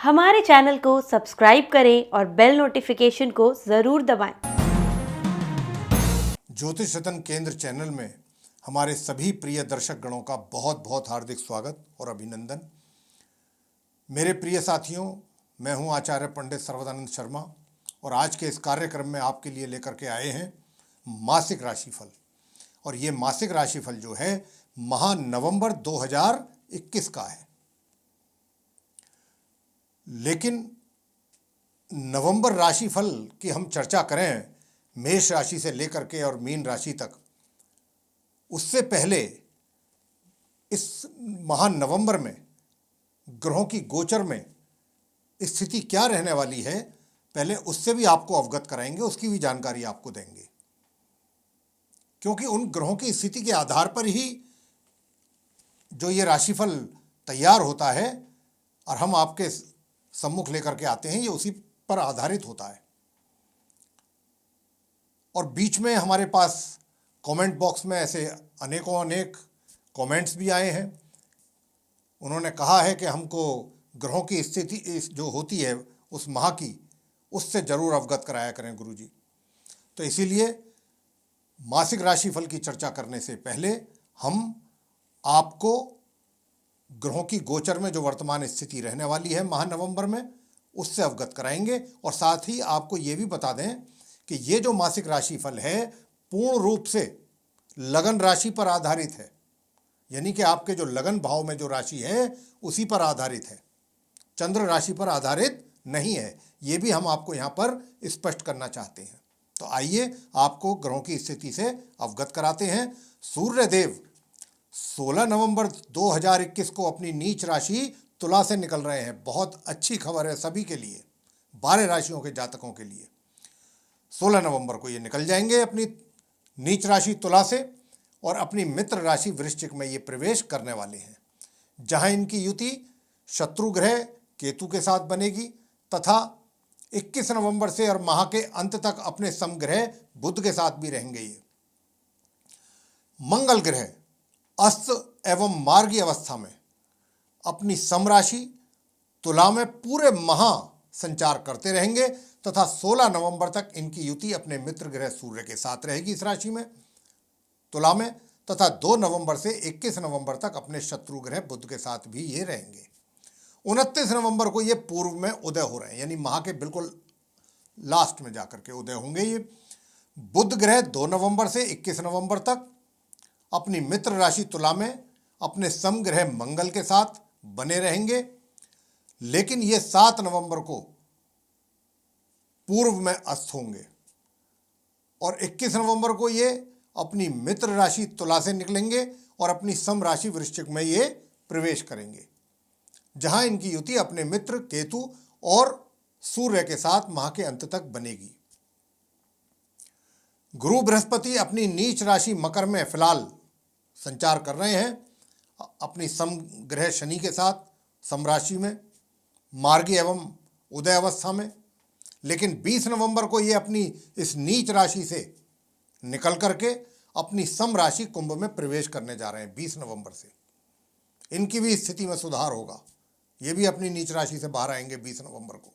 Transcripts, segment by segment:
हमारे चैनल को सब्सक्राइब करें और बेल नोटिफिकेशन को ज़रूर दबाएं। ज्योतिष रतन केंद्र चैनल में हमारे सभी प्रिय दर्शक गणों का बहुत बहुत हार्दिक स्वागत और अभिनंदन। मेरे प्रिय साथियों, मैं हूं आचार्य पंडित सर्वदानंद शर्मा और आज के इस कार्यक्रम में आपके लिए लेकर के आए हैं मासिक राशिफल। और ये मासिक राशिफल जो है माह नवंबर 2021 का है। लेकिन नवंबर राशिफल की हम चर्चा करें मेष राशि से लेकर के और मीन राशि तक, उससे पहले इस माह नवंबर में ग्रहों की गोचर में स्थिति क्या रहने वाली है, पहले उससे भी आपको अवगत कराएंगे, उसकी भी जानकारी आपको देंगे। क्योंकि उन ग्रहों की स्थिति के आधार पर ही जो ये राशिफल तैयार होता है और हम आपके सम्मुख लेकर के आते हैं, ये उसी पर आधारित होता है। और बीच में हमारे पास कमेंट बॉक्स में ऐसे अनेक कमेंट्स भी आए हैं। उन्होंने कहा है कि हमको ग्रहों की स्थिति जो होती है उस माह की, उससे ज़रूर अवगत कराया करें गुरुजी। तो इसीलिए मासिक राशिफल की चर्चा करने से पहले हम आपको ग्रहों की गोचर में जो वर्तमान स्थिति रहने वाली है माह नवंबर में, उससे अवगत कराएंगे। और साथ ही आपको ये भी बता दें कि ये जो मासिक राशिफल है पूर्ण रूप से लगन राशि पर आधारित है, यानी कि आपके जो लगन भाव में जो राशि है उसी पर आधारित है, चंद्र राशि पर आधारित नहीं है। ये भी हम आपको यहाँ पर स्पष्ट करना चाहते हैं। तो आइए आपको ग्रहों की स्थिति से अवगत कराते हैं। सूर्यदेव 16 नवंबर 2021 को अपनी नीच राशि तुला से निकल रहे हैं। बहुत अच्छी खबर है सभी के लिए, 12 राशियों के जातकों के लिए। 16 नवंबर को ये निकल जाएंगे अपनी नीच राशि तुला से और अपनी मित्र राशि वृश्चिक में ये प्रवेश करने वाले हैं, जहां इनकी युति शत्रु ग्रह केतु के साथ बनेगी तथा 21 नवंबर से और माह के अंत तक अपने समग्रह बुध के साथ भी रहेंगे। ये मंगल ग्रह अस्त एवं मार्गी अवस्था में अपनी समराशि तुला में पूरे माह संचार करते रहेंगे तथा 16 नवंबर तक इनकी युति अपने मित्र ग्रह सूर्य के साथ रहेगी इस राशि में तुला में, तथा 2 नवंबर से 21 नवंबर तक अपने शत्रु ग्रह बुध के साथ भी ये रहेंगे। 29 नवंबर को ये पूर्व में उदय हो रहे हैं, यानी माह के बिल्कुल लास्ट में जाकर के उदय होंगे। ये बुध ग्रह 2 नवंबर से 21 नवंबर तक अपनी मित्र राशि तुला में अपने समग्रह मंगल के साथ बने रहेंगे, लेकिन ये 7 नवंबर को पूर्व में अस्त होंगे और 21 नवंबर को ये अपनी मित्र राशि तुला से निकलेंगे और अपनी सम राशि वृश्चिक में ये प्रवेश करेंगे, जहां इनकी युति अपने मित्र केतु और सूर्य के साथ माह के अंत तक बनेगी। गुरु बृहस्पति अपनी नीच राशि मकर में फिलहाल संचार कर रहे हैं अपनी समग्रह शनि के साथ समराशि में मार्गी एवं उदय अवस्था में, लेकिन 20 नवंबर को ये अपनी इस नीच राशि से निकल करके अपनी सम राशि कुंभ में प्रवेश करने जा रहे हैं। 20 नवंबर से इनकी भी स्थिति में सुधार होगा, ये भी अपनी नीच राशि से बाहर आएंगे 20 नवंबर को,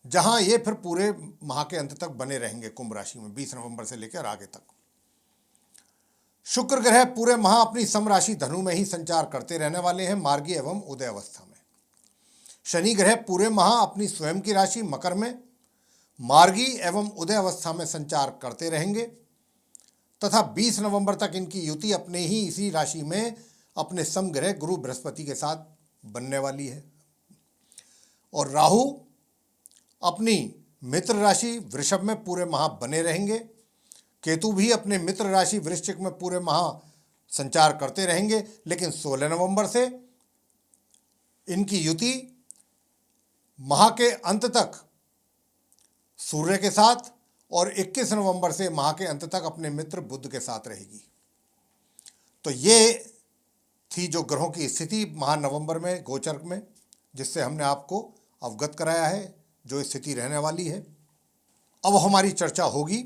जहां ये फिर पूरे माह के अंत तक बने रहेंगे कुंभ राशि में 20 नवंबर से लेकर आगे तक। शुक्र ग्रह पूरे माह अपनी सम राशि धनु में ही संचार करते रहने वाले हैं मार्गी एवं उदय अवस्था में। शनि ग्रह पूरे माह अपनी स्वयं की राशि मकर में मार्गी एवं उदय अवस्था में संचार करते रहेंगे तथा 20 नवंबर तक इनकी युति अपने ही इसी राशि में अपने समग्रह गुरु बृहस्पति के साथ बनने वाली है। और राहु अपनी मित्र राशि वृषभ में पूरे माह बने रहेंगे, केतु भी अपने मित्र राशि वृश्चिक में पूरे माह संचार करते रहेंगे, लेकिन 16 नवंबर से इनकी युति माह के अंत तक सूर्य के साथ और 21 नवंबर से माह के अंत तक अपने मित्र बुध के साथ रहेगी। तो ये थी जो ग्रहों की स्थिति माह नवंबर में गोचर में, जिससे हमने आपको अवगत कराया है जो स्थिति रहने वाली है। अब हमारी चर्चा होगी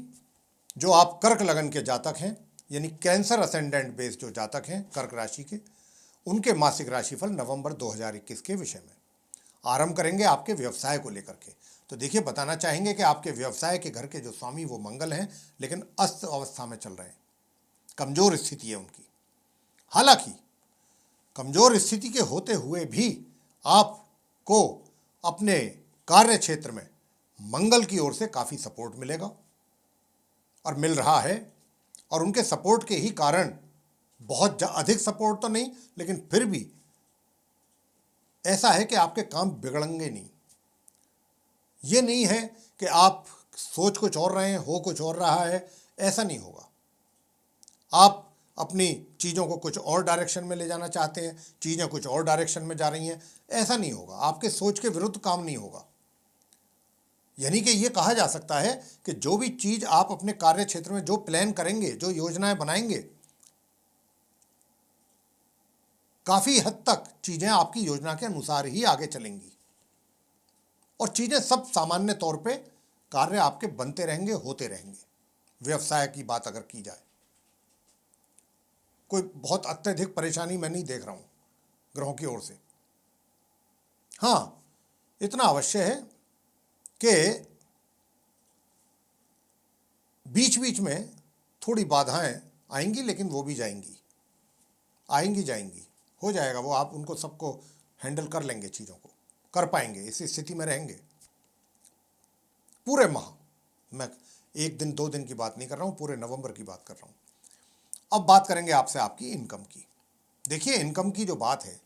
जो आप कर्क लगन के जातक हैं, यानी कैंसर असेंडेंट बेस जो जातक हैं कर्क राशि के, उनके मासिक राशिफल नवंबर 2021 के विषय में। आरंभ करेंगे आपके व्यवसाय को लेकर के। तो देखिए, बताना चाहेंगे कि आपके व्यवसाय के घर के जो स्वामी वो मंगल हैं, लेकिन अस्त अवस्था में चल रहे हैं, कमजोर स्थिति है उनकी। हालांकि कमजोर स्थिति के होते हुए भी आपको अपने कार्य क्षेत्र में मंगल की ओर से काफ़ी सपोर्ट मिलेगा और मिल रहा है, और उनके सपोर्ट के ही कारण, बहुत अधिक सपोर्ट तो नहीं, लेकिन फिर भी ऐसा है कि आपके काम बिगड़ेंगे नहीं। ये नहीं है कि आप सोच कुछ और रहे हैं, हो कुछ और रहा है, ऐसा नहीं होगा। आप अपनी चीज़ों को कुछ और डायरेक्शन में ले जाना चाहते हैं, चीज़ें कुछ और डायरेक्शन में जा रही हैं, ऐसा नहीं होगा। आपके सोच के विरुद्ध काम नहीं होगा। यानी कि ये कहा जा सकता है कि जो भी चीज़ आप अपने कार्य क्षेत्र में जो प्लान करेंगे, जो योजनाएं बनाएंगे, काफ़ी हद तक चीज़ें आपकी योजना के अनुसार ही आगे चलेंगी और चीज़ें सब सामान्य तौर पे कार्य आपके बनते रहेंगे, होते रहेंगे। व्यवसाय की बात अगर की जाए, कोई बहुत अत्यधिक परेशानी मैं नहीं देख रहा हूँ ग्रहों की ओर से। हाँ, इतना अवश्य है कि बीच बीच में थोड़ी बाधाएं आएंगी, लेकिन वो भी जाएंगी, आएंगी जाएंगी, हो जाएगा वो। आप उनको सबको हैंडल कर लेंगे, चीज़ों को कर पाएंगे, इस स्थिति में रहेंगे पूरे माह। मैं एक दिन 2 दिन की बात नहीं कर रहा हूँ, पूरे नवंबर की बात कर रहा हूँ। अब बात करेंगे आपसे आपकी इनकम की। देखिए, इनकम की जो बात है,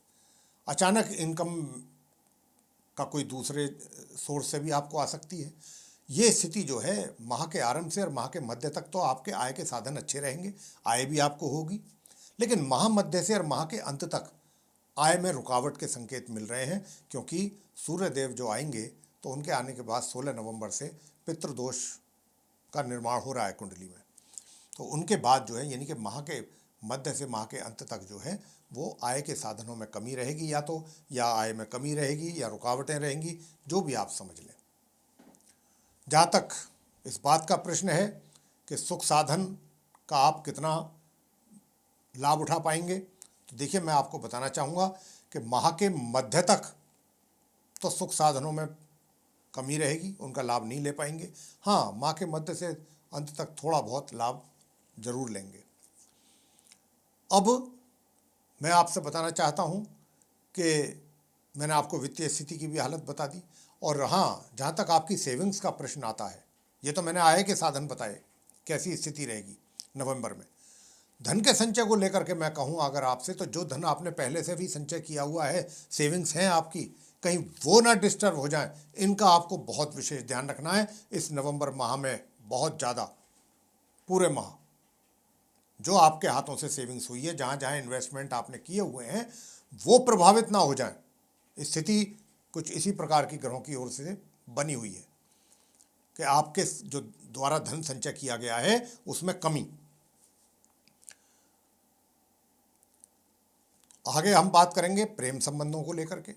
अचानक इनकम का कोई दूसरे सोर्स से भी आपको आ सकती है। ये स्थिति जो है, माह के आरंभ से और माह के मध्य तक तो आपके आय के साधन अच्छे रहेंगे, आय भी आपको होगी, लेकिन माह मध्य से और माह के अंत तक आय में रुकावट के संकेत मिल रहे हैं, क्योंकि सूर्यदेव जो आएंगे तो उनके आने के बाद 16 नवंबर से पितृदोष का निर्माण हो रहा है कुंडली में। तो उनके बाद जो है, यानी कि माह के मध्य से माह के अंत तक जो है, वो आय के साधनों में कमी रहेगी, या आय में कमी रहेगी, या रुकावटें रहेंगी, जो भी आप समझ लें। जहाँ तक इस बात का प्रश्न है कि सुख साधन का आप कितना लाभ उठा पाएंगे, तो देखिए, मैं आपको बताना चाहूँगा कि माह के मध्य तक तो सुख साधनों में कमी रहेगी, उनका लाभ नहीं ले पाएंगे। हाँ, माह के मध्य से अंत तक थोड़ा बहुत लाभ जरूर लेंगे। अब मैं आपसे बताना चाहता हूँ कि मैंने आपको वित्तीय स्थिति की भी हालत बता दी, और हाँ, जहाँ तक आपकी सेविंग्स का प्रश्न आता है, ये तो मैंने आय के साधन बताए, कैसी स्थिति रहेगी नवंबर में। धन के संचय को लेकर के मैं कहूँ अगर आपसे, तो जो धन आपने पहले से भी संचय किया हुआ है, सेविंग्स हैं आपकी, कहीं वो ना डिस्टर्ब हो जाए, इनका आपको बहुत विशेष ध्यान रखना है इस नवंबर माह में। बहुत ज़्यादा पूरे माह जो आपके हाथों से सेविंग्स हुई है, जहाँ जहाँ इन्वेस्टमेंट आपने किए हुए हैं, वो प्रभावित ना हो जाए। स्थिति कुछ इसी प्रकार की ग्रहों की ओर से बनी हुई है कि आपके जो द्वारा धन संचय किया गया है उसमें कमी। आगे हम बात करेंगे प्रेम संबंधों को लेकर के,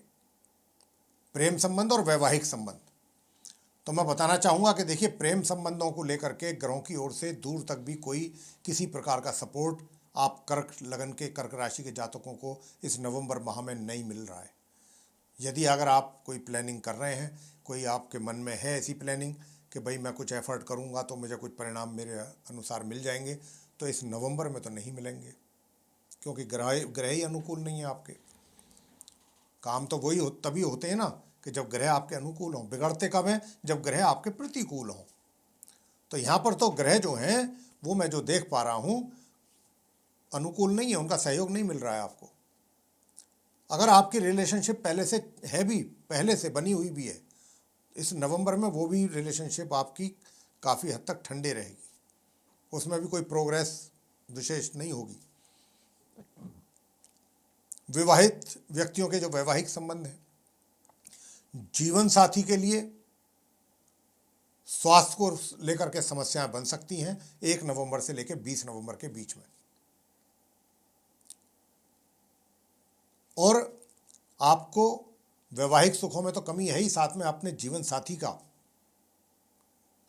प्रेम संबंध और वैवाहिक संबंध। तो मैं बताना चाहूँगा कि देखिए, प्रेम संबंधों को लेकर के ग्रहों की ओर से दूर तक भी कोई किसी प्रकार का सपोर्ट आप कर्क राशि के जातकों को इस नवंबर माह में नहीं मिल रहा है। यदि अगर आप कोई प्लानिंग कर रहे हैं, कोई आपके मन में है ऐसी प्लानिंग कि भाई मैं कुछ एफर्ट करूँगा तो मुझे कुछ परिणाम मेरे अनुसार मिल जाएंगे, तो इस नवंबर में तो नहीं मिलेंगे, क्योंकि ग्रह ही अनुकूल नहीं है आपके। काम तो वही तभी होते हैं ना कि जब ग्रह आपके अनुकूल हों। बिगड़ते कब हैं? जब ग्रह आपके प्रतिकूल हों। तो यहाँ पर तो ग्रह जो हैं वो मैं जो देख पा रहा हूँ अनुकूल नहीं है, उनका सहयोग नहीं मिल रहा है आपको। अगर आपकी रिलेशनशिप पहले से है भी, पहले से बनी हुई भी है, इस नवंबर में वो भी रिलेशनशिप आपकी काफ़ी हद तक ठंडे रहेगी, उसमें भी कोई प्रोग्रेस विशेष नहीं होगी। विवाहित व्यक्तियों के जो वैवाहिक संबंध हैं, जीवन साथी के लिए स्वास्थ्य को लेकर के समस्याएं बन सकती हैं 1 नवंबर से लेकर 20 नवंबर के बीच में। और आपको वैवाहिक सुखों में तो कमी है ही, साथ में अपने जीवन साथी का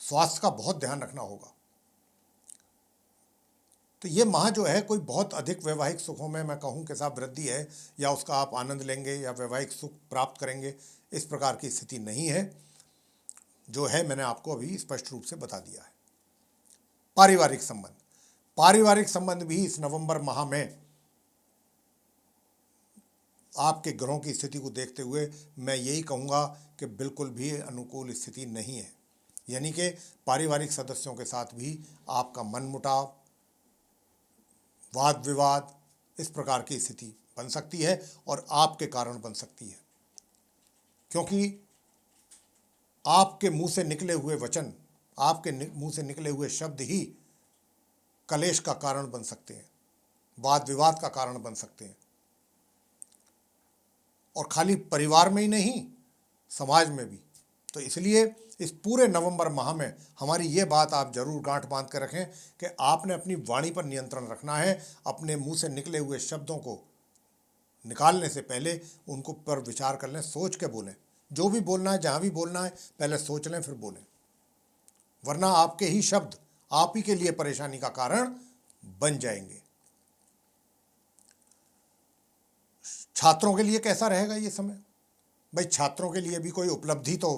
स्वास्थ्य का बहुत ध्यान रखना होगा। तो ये माह जो है कोई बहुत अधिक वैवाहिक सुखों में मैं कहूँ कि साहब वृद्धि है या उसका आप आनंद लेंगे या वैवाहिक सुख प्राप्त करेंगे, इस प्रकार की स्थिति नहीं है। जो है मैंने आपको अभी स्पष्ट रूप से बता दिया है। पारिवारिक संबंध भी इस नवंबर माह में आपके ग्रहों की स्थिति को देखते हुए मैं यही कहूँगा कि बिल्कुल भी अनुकूल स्थिति नहीं है। यानी कि पारिवारिक सदस्यों के साथ भी आपका मनमुटाव, वाद विवाद, इस प्रकार की स्थिति बन सकती है और आपके कारण बन सकती है, क्योंकि आपके मुंह से निकले हुए वचन, आपके मुंह से निकले हुए शब्द ही कलेश का कारण बन सकते हैं, वाद विवाद का कारण बन सकते हैं। और खाली परिवार में ही नहीं, समाज में भी। तो इसलिए इस पूरे नवंबर माह में हमारी ये बात आप जरूर गांठ बांध कर रखें कि आपने अपनी वाणी पर नियंत्रण रखना है। अपने मुंह से निकले हुए शब्दों को निकालने से पहले उनको पर विचार कर लें, सोच के बोलें। जो भी बोलना है, जहाँ भी बोलना है, पहले सोच लें फिर बोलें, वरना आपके ही शब्द आप ही के लिए परेशानी का कारण बन जाएंगे। छात्रों के लिए कैसा रहेगा ये समय? भाई छात्रों के लिए भी कोई उपलब्धि तो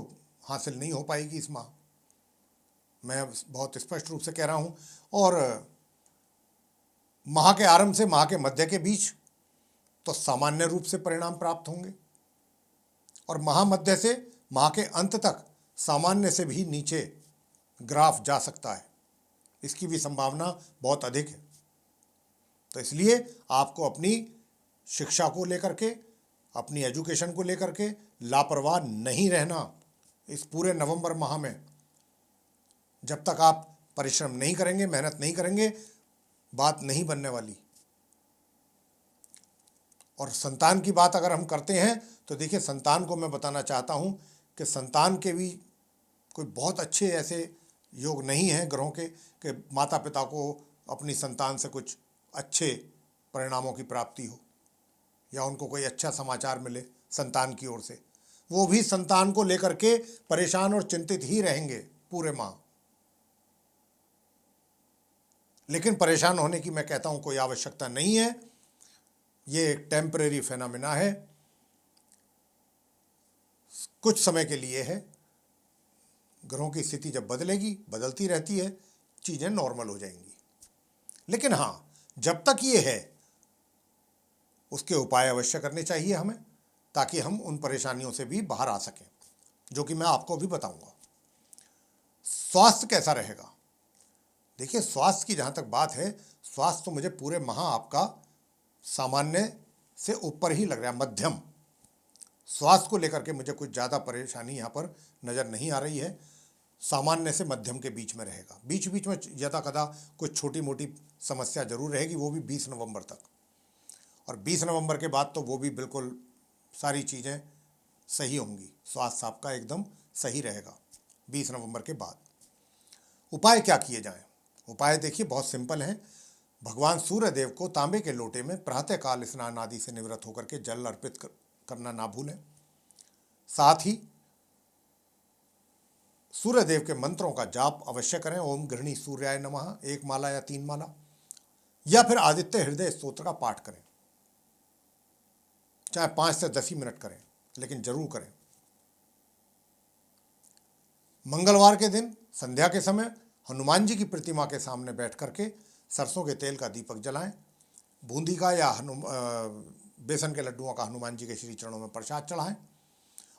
हासिल नहीं हो पाएगी इस माह, मैं बहुत स्पष्ट रूप से कह रहा हूँ। और माह के आरंभ से माह के मध्य के बीच तो सामान्य रूप से परिणाम प्राप्त होंगे, और महामध्य से माह के अंत तक सामान्य से भी नीचे ग्राफ जा सकता है, इसकी भी संभावना बहुत अधिक है। तो इसलिए आपको अपनी शिक्षा को लेकर के, अपनी एजुकेशन को लेकर के लापरवाह नहीं रहना। इस पूरे नवंबर माह में जब तक आप परिश्रम नहीं करेंगे, मेहनत नहीं करेंगे, बात नहीं बनने वाली। और संतान की बात अगर हम करते हैं तो देखिए, संतान को मैं बताना चाहता हूं कि संतान के भी कोई बहुत अच्छे ऐसे योग नहीं हैं ग्रहों के कि माता पिता को अपनी संतान से कुछ अच्छे परिणामों की प्राप्ति हो या उनको कोई अच्छा समाचार मिले संतान की ओर से। वो भी संतान को लेकर के परेशान और चिंतित ही रहेंगे पूरे माह। लेकिन परेशान होने की मैं कहता हूं कोई आवश्यकता नहीं है। ये एक टेम्परेरी फेनोमेना है, कुछ समय के लिए है। ग्रहों की स्थिति जब बदलेगी, बदलती रहती है, चीजें नॉर्मल हो जाएंगी। लेकिन हाँ, जब तक ये है उसके उपाय अवश्य करने चाहिए हमें, ताकि हम उन परेशानियों से भी बाहर आ सकें, जो कि मैं आपको भी बताऊंगा। स्वास्थ्य कैसा रहेगा? देखिए, स्वास्थ्य की जहाँ तक बात है, स्वास्थ्य तो मुझे पूरे माह आपका सामान्य से ऊपर ही लग रहा है, मध्यम। स्वास्थ्य को लेकर के मुझे कुछ ज़्यादा परेशानी यहाँ पर नज़र नहीं आ रही है। सामान्य से मध्यम के बीच में रहेगा। बीच बीच में यदा कदा कुछ छोटी मोटी समस्या जरूर रहेगी, वो भी 20 नवंबर तक। और 20 नवंबर के बाद तो वो भी बिल्कुल सारी चीज़ें सही होंगी। स्वास्थ्य आपका एकदम सही रहेगा 20 नवंबर के बाद। उपाय क्या किए जाएं? उपाय देखिए बहुत सिंपल हैं। भगवान सूर्य देव को तांबे के लोटे में प्रातःकाल स्नान आदि से निवृत्त होकर के जल अर्पित करना ना भूलें। साथ ही सूर्य देव के मंत्रों का जाप अवश्य करें। ओम गृहिणी सूर्याय नमः 1 माला या 3 माला, या फिर आदित्य हृदय स्तोत्र का पाठ करें। चाहे 5 से 10 ही मिनट करें, लेकिन जरूर करें। मंगलवार के दिन संध्या के समय हनुमान जी की प्रतिमा के सामने बैठ करके सरसों के तेल का दीपक जलाएं। बूंदी का या बेसन के लड्डुओं का हनुमान जी के श्री चरणों में प्रसाद चढ़ाएं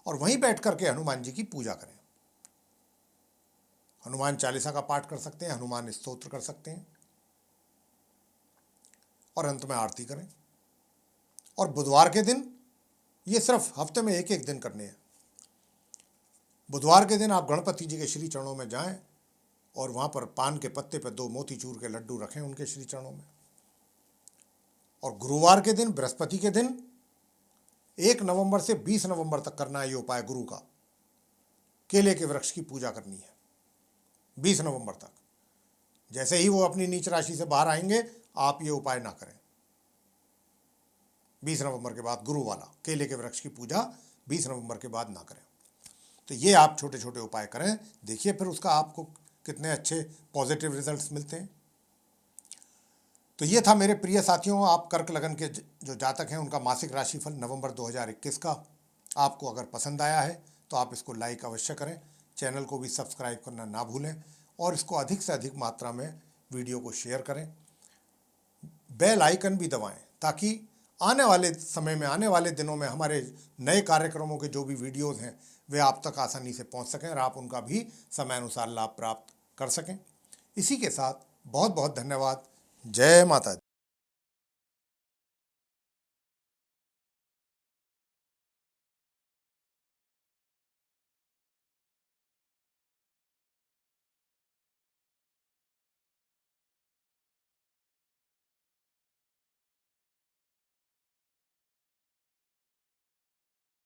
और वहीं बैठ करके हनुमान जी की पूजा करें। हनुमान चालीसा का पाठ कर सकते हैं, हनुमान स्तोत्र कर सकते हैं और अंत में आरती करें। और बुधवार के दिन, ये सिर्फ हफ्ते में एक एक दिन करने हैं। बुधवार के दिन आप गणपति जी के श्री चरणों में जाएं और वहाँ पर पान के पत्ते पर 2 मोतीचूर के लड्डू रखें उनके श्री चरणों में। और गुरुवार के दिन, बृहस्पति के दिन 1 नवंबर से 20 नवंबर तक करना है ये उपाय गुरु का। केले के वृक्ष की पूजा करनी है 20 नवंबर तक। जैसे ही वो अपनी नीच राशि से बाहर आएंगे, आप ये उपाय ना करें। 20 नवंबर के बाद गुरु वाला केले के वृक्ष की पूजा 20 नवंबर के बाद ना करें। तो ये आप छोटे छोटे उपाय करें, देखिए फिर उसका आपको कितने अच्छे पॉजिटिव रिजल्ट्स मिलते हैं। तो ये था मेरे प्रिय साथियों, आप कर्क लगन के जो जातक हैं उनका मासिक राशिफल नवंबर 2021 का। आपको अगर पसंद आया है तो आप इसको लाइक अवश्य करें, चैनल को भी सब्सक्राइब करना ना भूलें और इसको अधिक से अधिक मात्रा में वीडियो को शेयर करें। बेल आइकन भी दबाएं ताकि आने वाले समय में, आने वाले दिनों में हमारे नए कार्यक्रमों के जो भी वीडियोज़ हैं वे आप तक आसानी से पहुंच सकें और आप उनका भी समय अनुसार लाभ प्राप्त कर सकें। इसी के साथ बहुत बहुत धन्यवाद। जय माता दी।